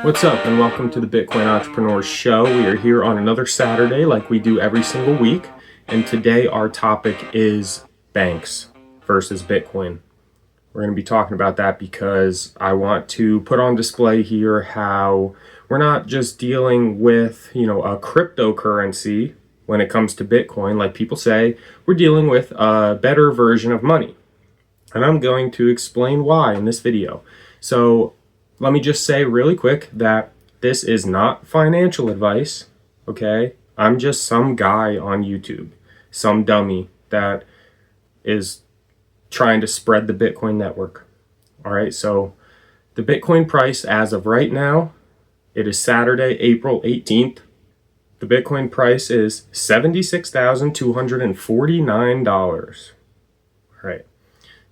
What's up, and welcome to the Bitcoin Entrepreneurs Show. We are here on another Saturday like we do every single week, and today our topic is banks versus Bitcoin. We're going to be talking about that because I want to put on display here how we're not just dealing with, a cryptocurrency when it comes to Bitcoin, like people say. We're dealing with a better version of money, and I'm going to explain why in this video. So let me just say really quick that this is not financial advice, okay? I'm just some guy on YouTube, some dummy that is trying to spread the Bitcoin network. All right, so the Bitcoin price as of right now, it is Saturday, April 18th. The Bitcoin price is $76,249. All right,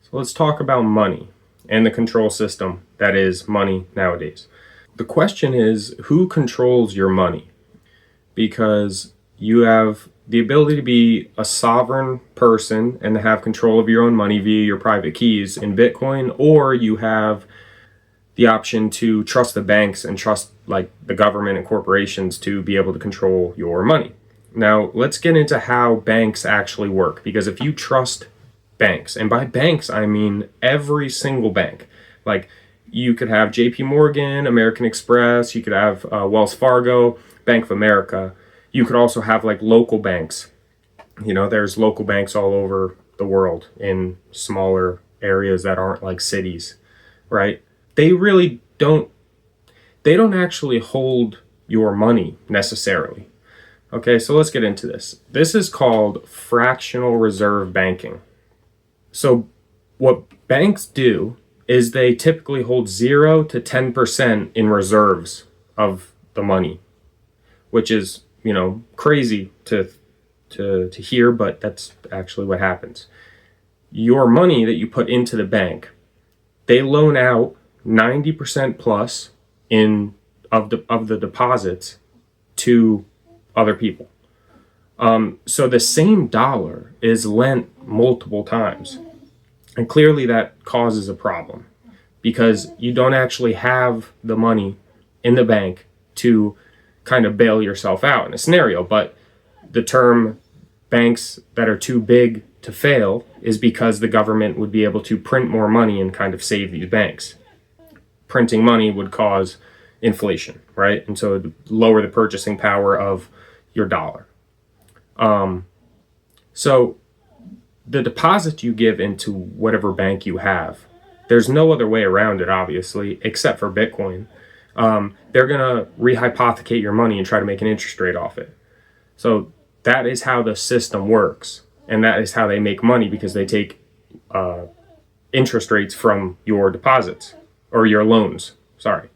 so let's talk about money and the control system that is money nowadays. The question is, who controls your money? Because you have the ability to be a sovereign person and to have control of your own money via your private keys in Bitcoin, or you have the option to trust the banks and trust like the government and corporations to be able to control your money. Now, let's get into how banks actually work, because if you trust banks, and by banks I mean every single bank, like you could have JP Morgan, American Express, you could have Wells Fargo, Bank of America. You could also have like local banks. There's local banks all over the world in smaller areas that aren't like cities, right? They don't actually hold your money necessarily. Okay, so let's get into this. This is called fractional reserve banking. So what banks do is they typically hold 0 to 10% in reserves of the money, which is, crazy to hear, but that's actually what happens. Your money that you put into the bank, they loan out 90% plus of the deposits to other people. So the same dollar is lent multiple times. And clearly that causes a problem because you don't actually have the money in the bank to kind of bail yourself out in a scenario. But the term banks that are too big to fail is because the government would be able to print more money and kind of save these banks. Printing money would cause inflation, right? And so it would lower the purchasing power of your dollar. So the deposit you give into whatever bank you have, there's no other way around it, obviously, except for Bitcoin. They're going to rehypothecate your money and try to make an interest rate off it. So that is how the system works. And that is how they make money, because they take interest rates from your deposits or your loans. Sorry.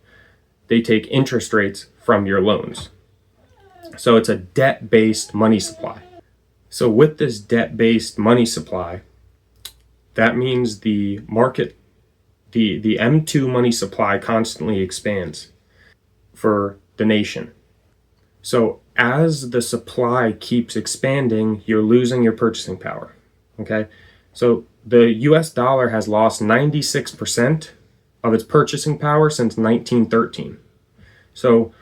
They take interest rates from your loans. So it's a debt-based money supply. So with this debt-based money supply, that means the market, the M2 money supply constantly expands for the nation. So as the supply keeps expanding, you're losing your purchasing power. Okay? So the US dollar has lost 96% of its purchasing power since 1913. So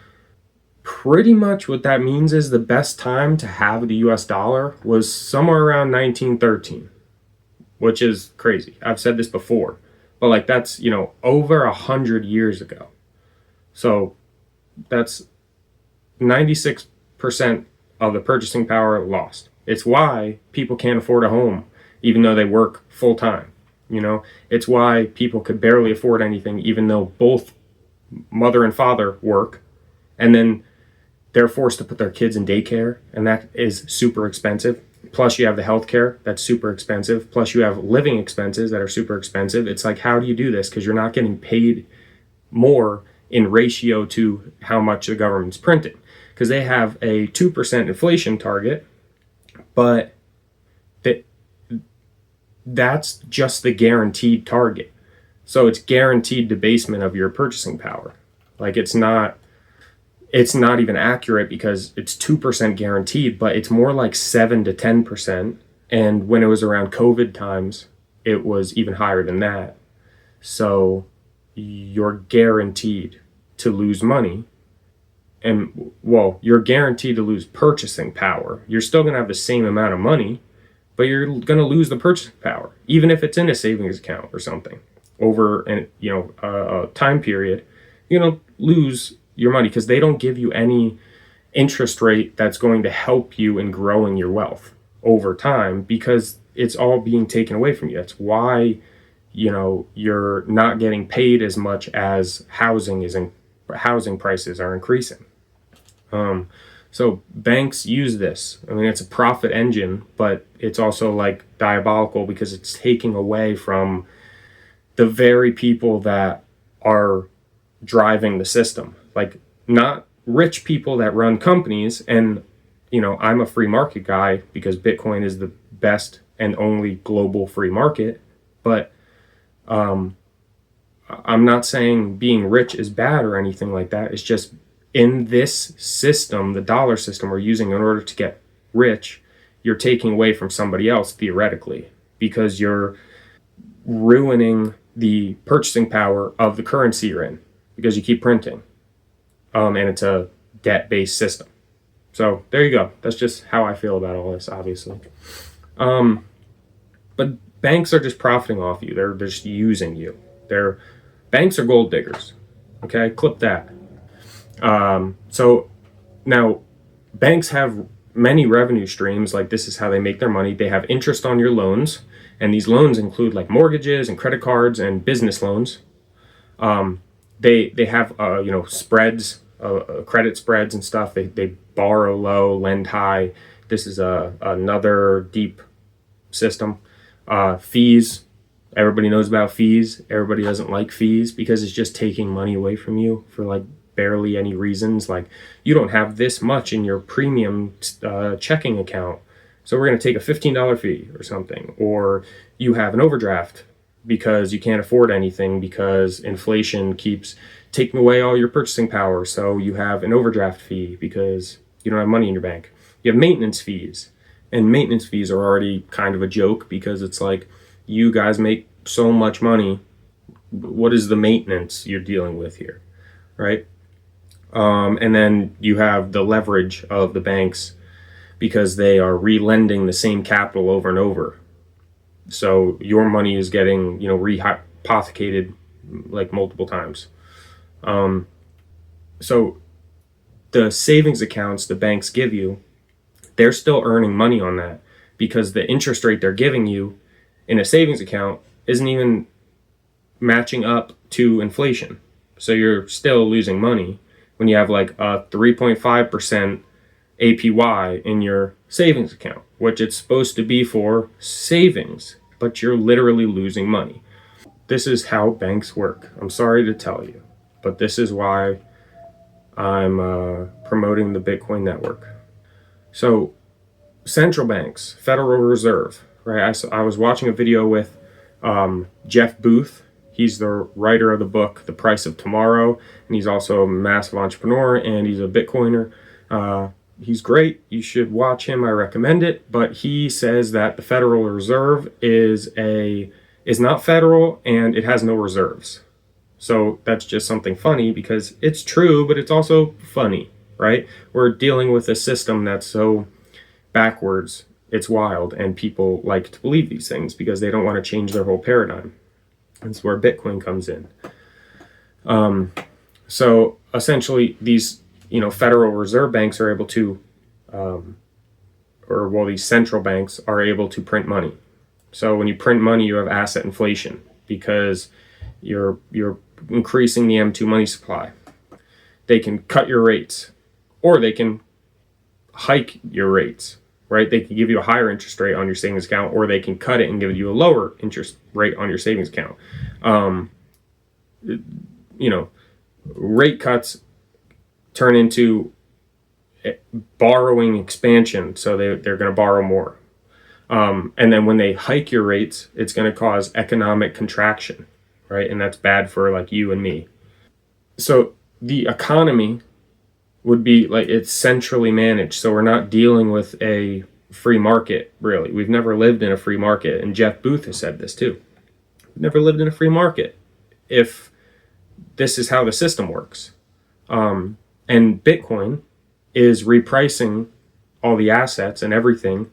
pretty much what that means is the best time to have the US dollar was somewhere around 1913, which is crazy. I've said this before, but that's, over 100 years ago. So that's 96% of the purchasing power lost. It's why people can't afford a home, even though they work full time. It's why people could barely afford anything, even though both mother and father work, and then they're forced to put their kids in daycare, and that is super expensive. Plus you have the healthcare that's super expensive. Plus you have living expenses that are super expensive. It's like, how do you do this? Because you're not getting paid more in ratio to how much the government's printing. Because they have a 2% inflation target, but that's just the guaranteed target. So it's guaranteed debasement of your purchasing power. It's not even accurate because it's 2% guaranteed, but it's more like 7 to 10%. And when it was around COVID times, it was even higher than that. So you're guaranteed to lose money. And, well, you're guaranteed to lose purchasing power. You're still going to have the same amount of money, but you're going to lose the purchasing power, even if it's in a savings account or something over a time period. You're going to lose your money because they don't give you any interest rate that's going to help you in growing your wealth over time, because it's all being taken away from you. That's why you're not getting paid as much as housing prices are increasing. So banks use this. I mean, it's a profit engine, but it's also like diabolical because it's taking away from the very people that are driving the system. Like, not rich people that run companies. And, I'm a free market guy because Bitcoin is the best and only global free market. But I'm not saying being rich is bad or anything like that. It's just, in this system, the dollar system we're using in order to get rich, you're taking away from somebody else theoretically, because you're ruining the purchasing power of the currency you're in because you keep printing. And it's a debt-based system. So there you go. That's just how I feel about all this, obviously. But banks are just profiting off you. They're just using you. Banks are gold diggers. Okay, clip that. So now banks have many revenue streams. Like, this is how they make their money. They have interest on your loans, and these loans include like mortgages and credit cards and business loans. They have spreads, credit spreads and stuff. They borrow low, lend high. This is another deep system. Fees. Everybody knows about fees. Everybody doesn't like fees because it's just taking money away from you for like barely any reasons. Like, you don't have this much in your premium checking account, so we're going to take a $15 fee or something. Or you have an overdraft because you can't afford anything because inflation keeps taking away all your purchasing power. So you have an overdraft fee because you don't have money in your bank. You have maintenance fees, and maintenance fees are already kind of a joke because it's like, you guys make so much money. What is the maintenance you're dealing with here, right? And then you have the leverage of the banks because they are relending the same capital over and over. So your money is getting, rehypothecated like multiple times. So the savings accounts the banks give you, they're still earning money on that because the interest rate they're giving you in a savings account isn't even matching up to inflation. So you're still losing money when you have like a 3.5% APY in your savings account, which it's supposed to be for savings, but you're literally losing money. This is how banks work. I'm sorry to tell you, but this is why I'm promoting the Bitcoin network. So central banks, Federal Reserve, right? I was watching a video with Jeff Booth. He's the writer of the book, The Price of Tomorrow, and he's also a massive entrepreneur, and he's a Bitcoiner. He's great. You should watch him. I recommend it. But he says that the Federal Reserve is not federal, and it has no reserves. So that's just something funny because it's true, but it's also funny, right? We're dealing with a system that's so backwards, it's wild, and people like to believe these things because they don't want to change their whole paradigm. That's where Bitcoin comes in. So essentially, these Federal Reserve banks are able to, these central banks are able to print money. So when you print money, you have asset inflation because you're increasing the M2 money supply. They can cut your rates, or they can hike your rates, right? They can give you a higher interest rate on your savings account, or they can cut it and give you a lower interest rate on your savings account. Rate cuts turn into borrowing expansion, so they're going to borrow more. And then when they hike your rates, it's going to cause economic contraction, right? And that's bad for like you and me. So the economy would be like, it's centrally managed. So we're not dealing with a free market, really. We've never lived in a free market. And Jeff Booth has said this too. We've never lived in a free market. if this is how the system works. And Bitcoin is repricing all the assets and everything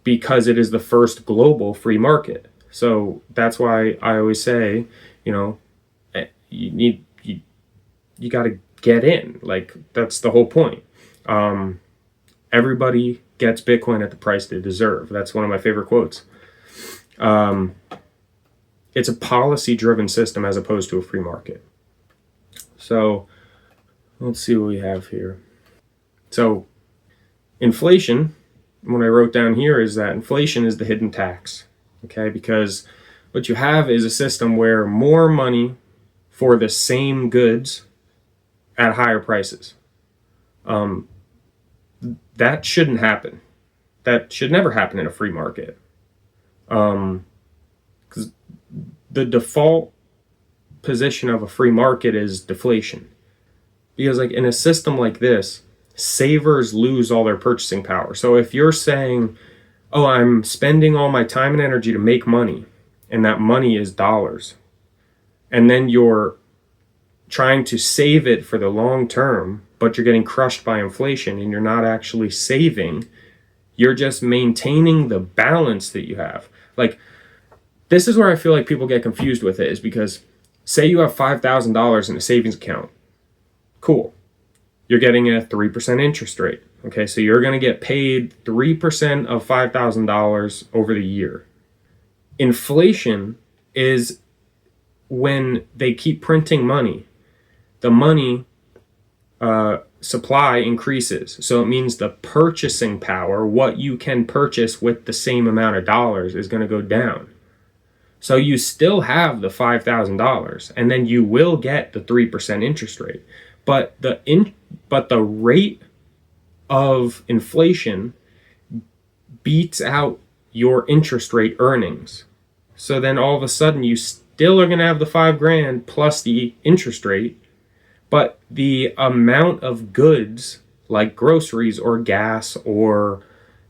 because it is the first global free market. So that's why I always say, you got to get in. Like, that's the whole point. Everybody gets Bitcoin at the price they deserve. That's one of my favorite quotes. It's a policy-driven system as opposed to a free market. So let's see what we have here. So inflation, what I wrote down here is that inflation is the hidden tax. Okay, because what you have is a system where more money for the same goods at higher prices. That shouldn't happen. That should never happen in a free market. Because the default position of a free market is deflation. Because like in a system like this, savers lose all their purchasing power. So if you're saying, oh, I'm spending all my time and energy to make money, and that money is dollars, and then you're trying to save it for the long term, but you're getting crushed by inflation and you're not actually saving, you're just maintaining the balance that you have. Like, this is where I feel like people get confused with it, is because say you have $5,000 in a savings account. Cool. You're getting a 3% interest rate. Okay, so you're going to get paid 3% of $5,000 over the year. Inflation is when they keep printing money, the money supply increases. So it means the purchasing power, what you can purchase with the same amount of dollars, is going to go down. So you still have the $5,000, and then you will get the 3% interest rate. But the rate of inflation beats out your interest rate earnings. So then all of a sudden you still are going to have the $5,000 plus the interest rate, but the amount of goods like groceries or gas or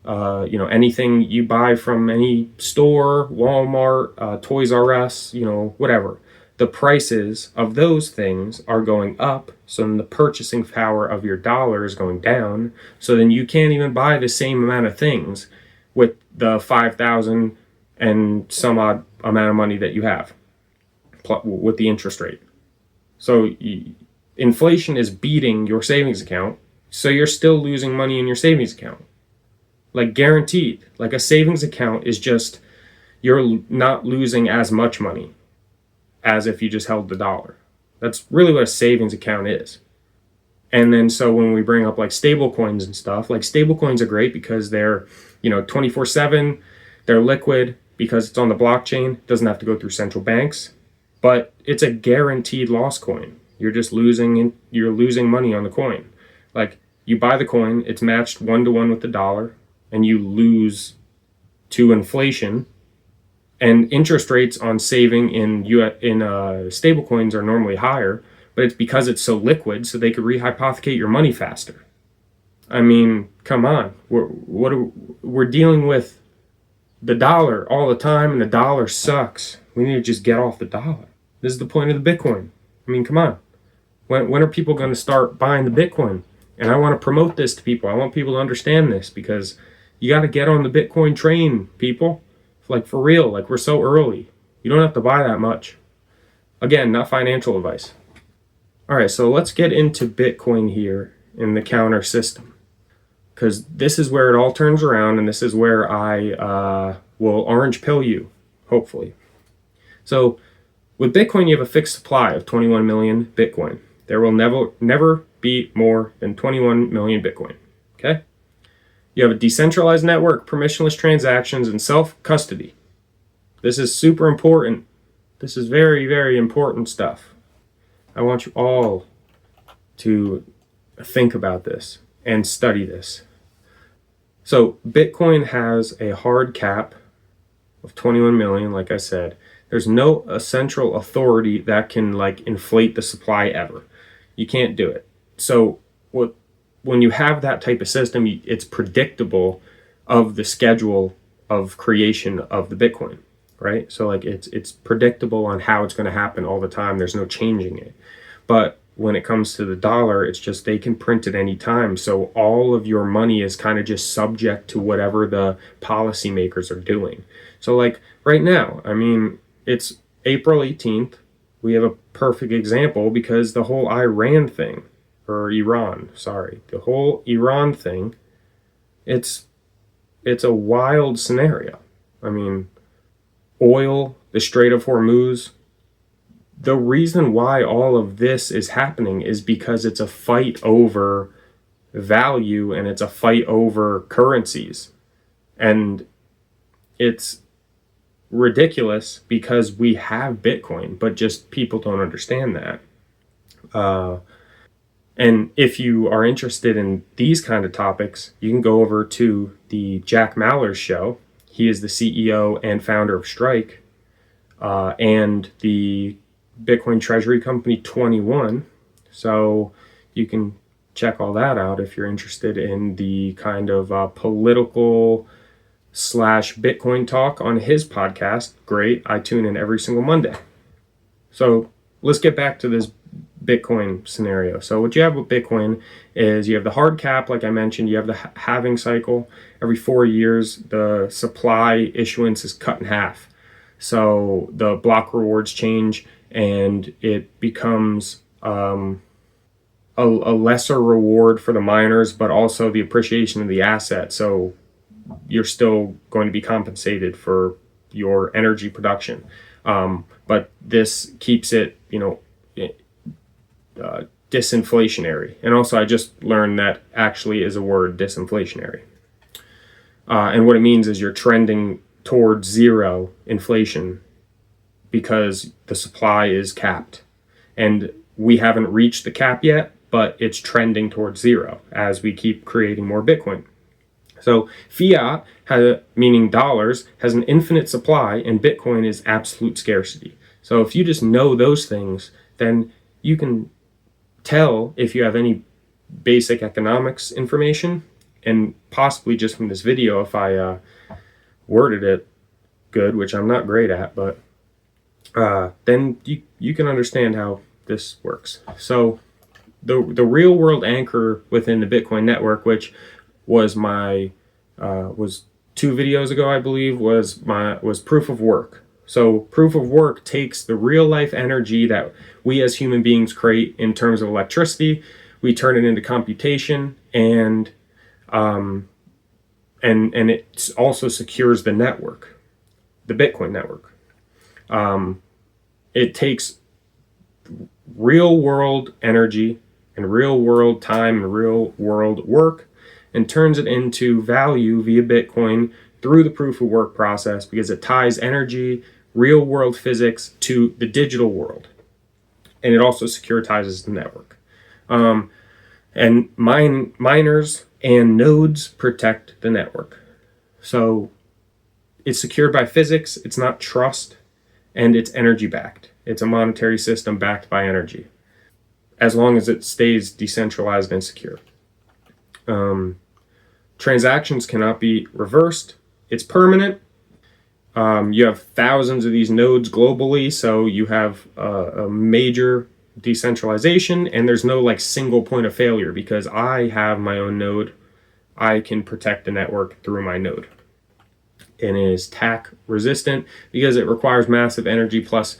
anything you buy from any store, Walmart, Toys R Us, whatever, the prices of those things are going up. So then the purchasing power of your dollar is going down. So then you can't even buy the same amount of things with the 5,000 and some odd amount of money that you have with the interest rate. So inflation is beating your savings account. So you're still losing money in your savings account. Like, guaranteed. Like, a savings account is just, you're not losing as much money as if you just held the dollar. That's really what a savings account is. And then so when we bring up like stable coins and stuff, like stable coins are great because they're 24/7, they're liquid because it's on the blockchain, it doesn't have to go through central banks, but it's a guaranteed loss coin. You're losing money on the coin. Like, you buy the coin, it's matched 1-to-1 with the dollar, and you lose to inflation. And interest rates on saving in stable coins are normally higher, but it's because it's so liquid, so they could rehypothecate your money faster. I mean, come on. We're dealing with the dollar all the time, and the dollar sucks. We need to just get off the dollar. This is the point of the Bitcoin. I mean, come on. When are people going to start buying the Bitcoin? And I want to promote this to people. I want people to understand this, because you got to get on the Bitcoin train, people. Like, for real. Like, we're so early. You don't have to buy that much. Again, not financial advice. All right, so let's get into Bitcoin here in the counter system, because this is where it all turns around, and this is where I will orange pill you, hopefully. So with Bitcoin, you have a fixed supply of 21 million Bitcoin. There will never be more than 21 million Bitcoin, okay? You have a decentralized network, permissionless transactions, and self-custody. This is super important. This is very, very important stuff. I want you all to think about this and study this. So Bitcoin has a hard cap of 21 million, like I said. There's no central authority that can inflate the supply ever. You can't do it. So when you have that type of system, it's predictable of the schedule of creation of the Bitcoin, right? So like it's predictable on how it's going to happen all the time. There's no changing it. But when it comes to the dollar, it's just they can print it any time. So all of your money is kind of just subject to whatever the policymakers are doing. So like right now, I mean, it's April 18th. We have a perfect example because the whole Iran thing, or Iran, sorry, the whole Iran thing, it's a wild scenario. I mean, oil, the Strait of Hormuz, the reason why all of this is happening is because it's a fight over value and it's a fight over currencies. And it's ridiculous because we have Bitcoin, but just people don't understand that. And if you are interested in these kind of topics, you can go over to the Jack Mallers show. He is the CEO and founder of Strike, and the Bitcoin treasury company 21. So you can check all that out if you're interested in the kind of political / Bitcoin talk on his podcast. Great. I tune in every single Monday. So let's get back to this Bitcoin scenario. So what you have with Bitcoin is you have the hard cap, like I mentioned, you have the halving cycle. Every 4 years, the supply issuance is cut in half. So the block rewards change and it becomes a lesser reward for the miners, but also the appreciation of the asset. So you're still going to be compensated for your energy production. But this keeps it, disinflationary. And also, I just learned that actually is a word, disinflationary. And what it means is you're trending towards zero inflation because the supply is capped. And we haven't reached the cap yet, but it's trending towards zero as we keep creating more Bitcoin. So fiat, meaning dollars, has an infinite supply, and Bitcoin is absolute scarcity. So if you just know those things, then you can tell if you have any basic economics information, and possibly just from this video, if I worded it good, which I'm not great at, but then you can understand how this works. So the real world anchor within the Bitcoin network, which was my was 2 videos ago, I believe, was proof of work. So proof of work takes the real life energy that we as human beings create in terms of electricity, we turn it into computation, and it also secures the network, the Bitcoin network. It takes real world energy and real world time and real world work and turns it into value via Bitcoin through the proof of work process, because it ties energy, real world physics to the digital world. And it also securitizes the network. And miners and nodes protect the network. So it's secured by physics, it's not trust, and it's energy backed. It's a monetary system backed by energy, as long as it stays decentralized and secure. Transactions cannot be reversed. It's permanent. You have thousands of these nodes globally, so you have a major decentralization, and there's no like single point of failure because I have my own node. I can protect the network through my node. And it is TAC resistant because it requires massive energy plus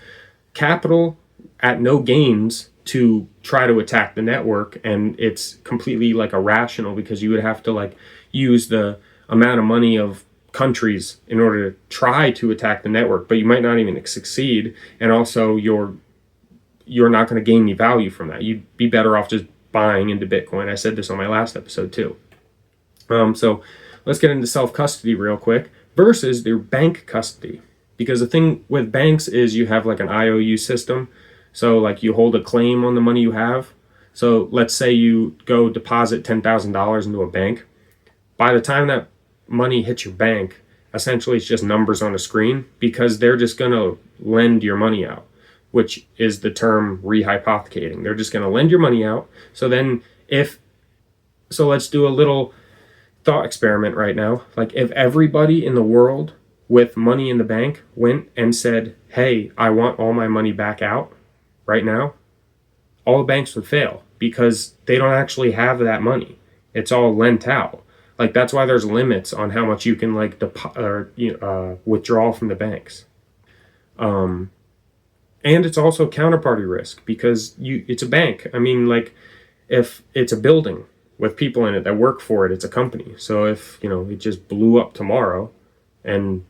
capital at no gains to try to attack the network, and it's completely like irrational because you would have to like use the amount of money of countries in order to try to attack the network, but you might not even succeed, and also you're not going to gain any value from that. You'd be better off just buying into Bitcoin. I said this on my last episode too. So let's get into self-custody real quick versus their bank custody, because the thing with banks is you have like an IOU system. So like you hold a claim on the money you have. So let's say you go deposit $10,000 into a bank. By the time that money hits your bank, essentially it's just numbers on a screen, because they're just going to lend your money out, which is the term rehypothecating. They're just going to lend your money out. So then let's do a little thought experiment right now. Like if everybody in the world with money in the bank went and said, hey, I want all my money back out right now, all the banks would fail because they don't actually have that money. It's all lent out. Like, that's why there's limits on how much you can withdraw from the banks. And it's also counterparty risk because it's a bank. I mean, like, if it's a building with people in it that work for it, it's a company. So if, it just blew up tomorrow, and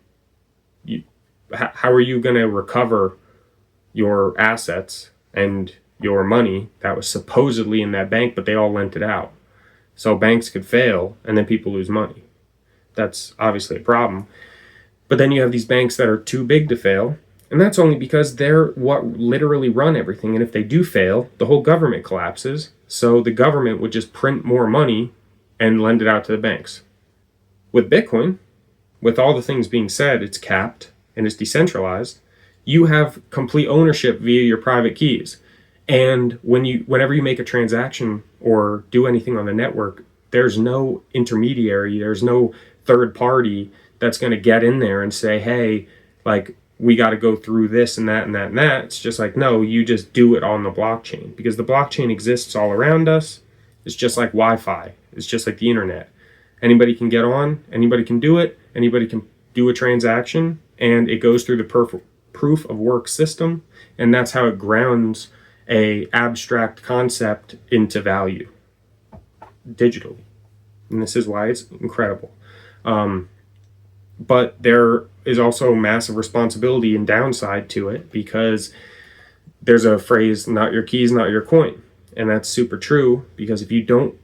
how are you going to recover your assets and your money that was supposedly in that bank, but they all lent it out? So banks could fail and then people lose money. That's obviously a problem. But then you have these banks that are too big to fail, and that's only because they're what literally run everything. And if they do fail, the whole government collapses. So the government would just print more money and lend it out to the banks. With Bitcoin, with all the things being said, it's capped and it's decentralized. You have complete ownership via your private keys. And whenever you make a transaction or do anything on the network, there's no intermediary, there's no third party that's going to get in there and say, hey, like, we got to go through this and that and that and that. It's just like, no, you just do it on the blockchain, because the blockchain exists all around us. It's just like Wi-Fi. It's just like the internet. Anybody can get on, anybody can do it, anybody can do a transaction, and it goes through the proof of work system, and that's how it grounds a abstract concept into value digitally. And this is why it's incredible. But there is also massive responsibility and downside to it, because there's a phrase, not your keys, not your coin. And that's super true, because if you don't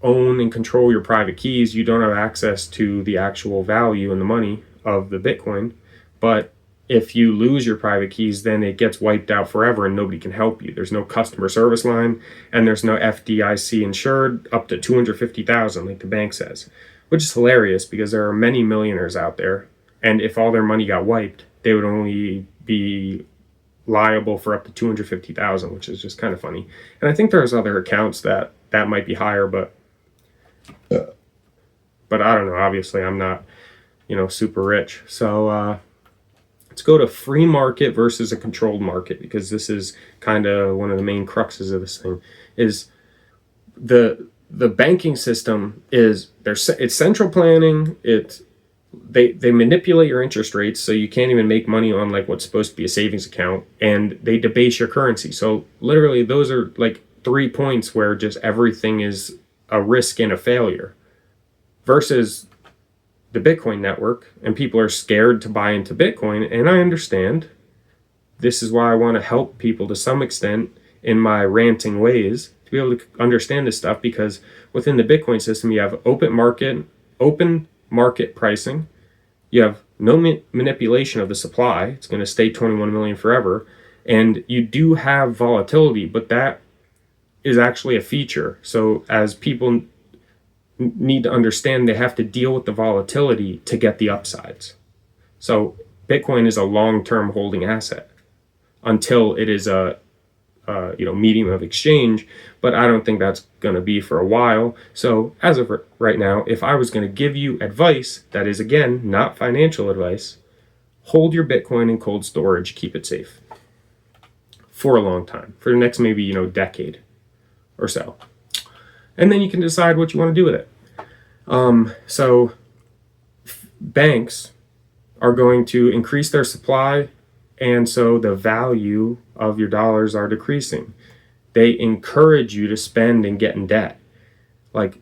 own and control your private keys, you don't have access to the actual value and the money of the Bitcoin. But if you lose your private keys, then it gets wiped out forever and nobody can help you. There's no customer service line, and there's no FDIC insured up to $250,000, like the bank says, which is hilarious because there are many millionaires out there. And if all their money got wiped, they would only be liable for up to $250,000, which is just kind of funny. And I think there's other accounts that might be higher, but I don't know. Obviously, I'm not, super rich. So, let's go to free market versus a controlled market, because this is kind of one of the main cruxes of this thing. Is the banking system it's central planning. They manipulate your interest rates, so you can't even make money on like what's supposed to be a savings account, and they debase your currency. So literally, those are like 3 points where just everything is a risk and a failure, versus the Bitcoin network, and people are scared to buy into Bitcoin. And I understand. This is why I want to help people to some extent in my ranting ways, to be able to understand this stuff, because within the Bitcoin system, you have open market pricing. You have no manipulation of the supply. It's going to stay 21 million forever. And you do have volatility, but that is actually a feature. So as people need to understand, they have to deal with the volatility to get the upsides. So Bitcoin is a long-term holding asset until it is a medium of exchange, but I don't think that's going to be for a while. So as of right now, if I was going to give you advice that is, again, not financial advice, hold your Bitcoin in cold storage, keep it safe for a long time, for the next maybe decade or so, and then you can decide what you want to do with it. So banks are going to increase their supply, and so the value of your dollars are decreasing. They encourage you to spend and get in debt. Like,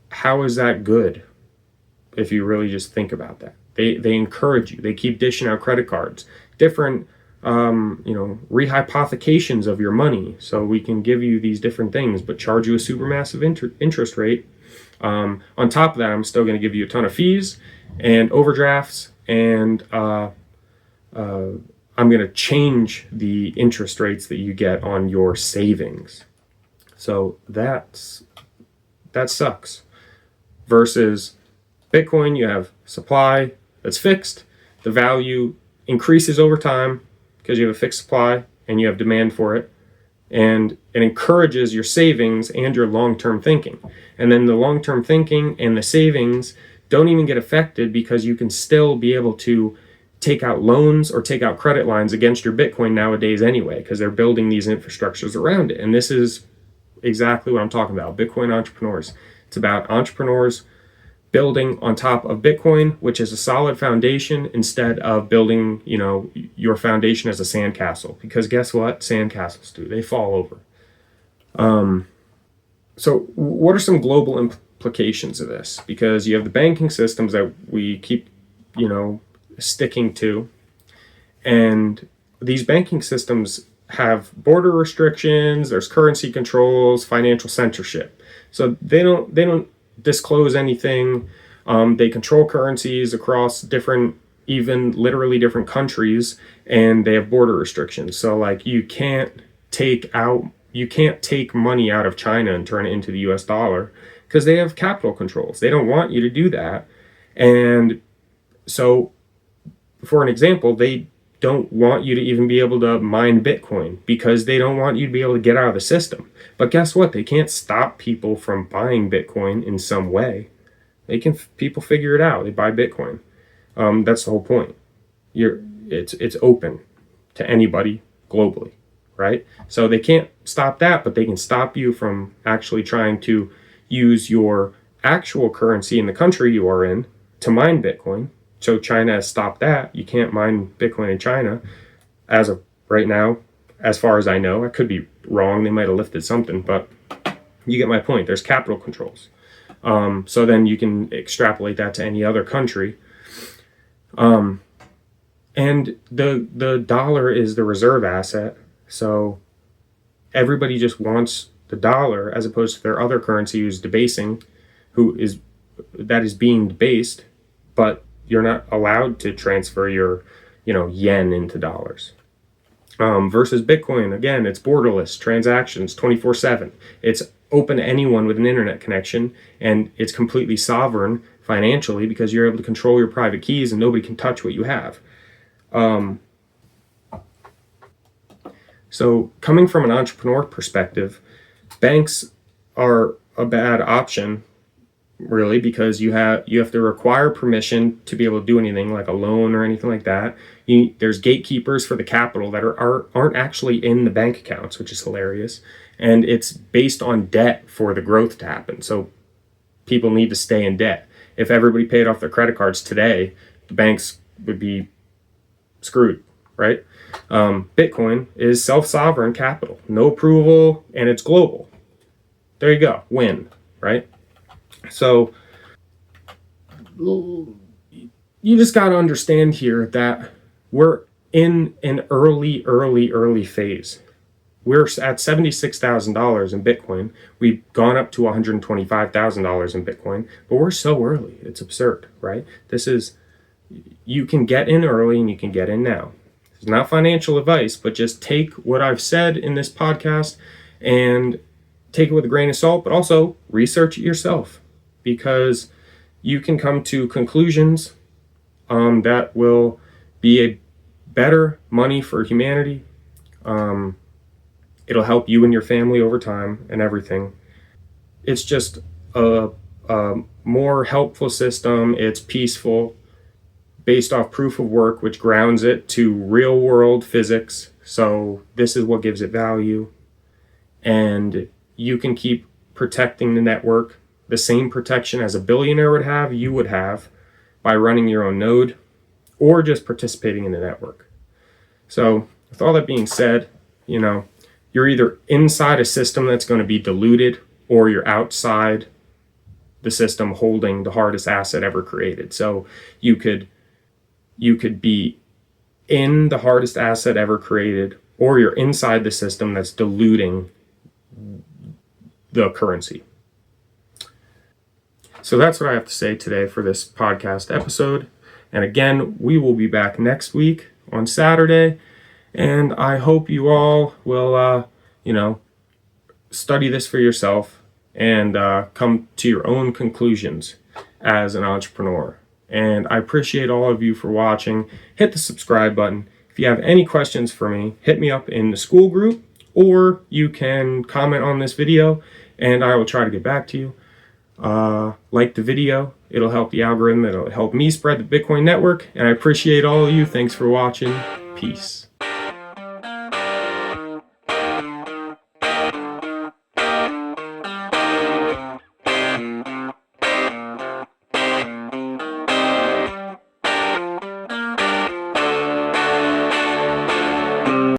how is that good if you really just think about that? They encourage you. They keep dishing out credit cards, different rehypothecations of your money, so we can give you these different things but charge you a supermassive interest rate. On top of that, I'm still going to give you a ton of fees and overdrafts, and I'm going to change the interest rates that you get on your savings. So that sucks. Versus Bitcoin, you have supply that's fixed. The value increases over time because you have a fixed supply and you have demand for it. And it encourages your savings and your long-term thinking. And then the long-term thinking and the savings don't even get affected because you can still be able to take out loans or take out credit lines against your Bitcoin nowadays anyway, because they're building these infrastructures around it. And this is exactly what I'm talking about. Bitcoin entrepreneurs. It's about entrepreneurs building on top of Bitcoin, which is a solid foundation, instead of building, your foundation as a sandcastle. Because guess what? Sandcastles do. They fall over. So what are some global implications of this? Because you have the banking systems that we keep, sticking to. And these banking systems have border restrictions, there's currency controls, financial censorship. So they don't disclose anything. They control currencies across different, even literally different countries, and they have border restrictions. So like you can't take money out of China and turn it into the US dollar because they have capital controls. They don't want you to do that. And so, for an example, they don't want you to even be able to mine Bitcoin because they don't want you to be able to get out of the system. But guess what? They can't stop people from buying Bitcoin in some way. People figure it out. They buy Bitcoin. That's the whole point. It's open to anybody globally, right? So they can't stop that, but they can stop you from actually trying to use your actual currency in the country you are in to mine Bitcoin. So China has stopped that. You can't mine Bitcoin in China as of right now, as far as I know. I could be wrong. They might have lifted something, but you get my point. There's capital controls. So then you can extrapolate that to any other country. And the dollar is the reserve asset. So everybody just wants the dollar as opposed to their other currency that is being debased, but you're not allowed to transfer your, yen into dollars. Versus Bitcoin, again, it's borderless transactions 24/7. It's open to anyone with an internet connection, and it's completely sovereign financially because you're able to control your private keys and nobody can touch what you have. So coming from an entrepreneur perspective, banks are a bad option, really, because you have to require permission to be able to do anything like a loan or anything like that. There's gatekeepers for the capital that aren't actually in the bank accounts, which is hilarious. And it's based on debt for the growth to happen. So people need to stay in debt. If everybody paid off their credit cards today, the banks would be screwed, right? Bitcoin is self-sovereign capital, no approval, and it's global. There you go, win, right? So you just got to understand here that we're in an early phase. We're at $76,000 in Bitcoin. We've gone up to $125,000 in Bitcoin, but we're so early. It's absurd, right? You can get in early and you can get in now. It's not financial advice, but just take what I've said in this podcast and take it with a grain of salt, but also research it yourself, because you can come to conclusions that will be a better money for humanity. It'll help you and your family over time and everything. It's just a more helpful system. It's peaceful, based off proof of work, which grounds it to real world physics. So this is what gives it value. And you can keep protecting the network. The same protection as a billionaire would have, you would have by running your own node or just participating in the network. So with all that being said, you're either inside a system that's going to be diluted, or you're outside the system holding the hardest asset ever created. So you could be in the hardest asset ever created, or you're inside the system that's diluting the currency. So that's what I have to say today for this podcast episode. And again, we will be back next week on Saturday. And I hope you all will, study this for yourself and come to your own conclusions as an entrepreneur. And I appreciate all of you for watching. Hit the subscribe button. If you have any questions for me, hit me up in the school group, or you can comment on this video and I will try to get back to you. like the video. It'll help the algorithm. It'll help me spread the Bitcoin network. And I appreciate all of you. Thanks for watching. Peace.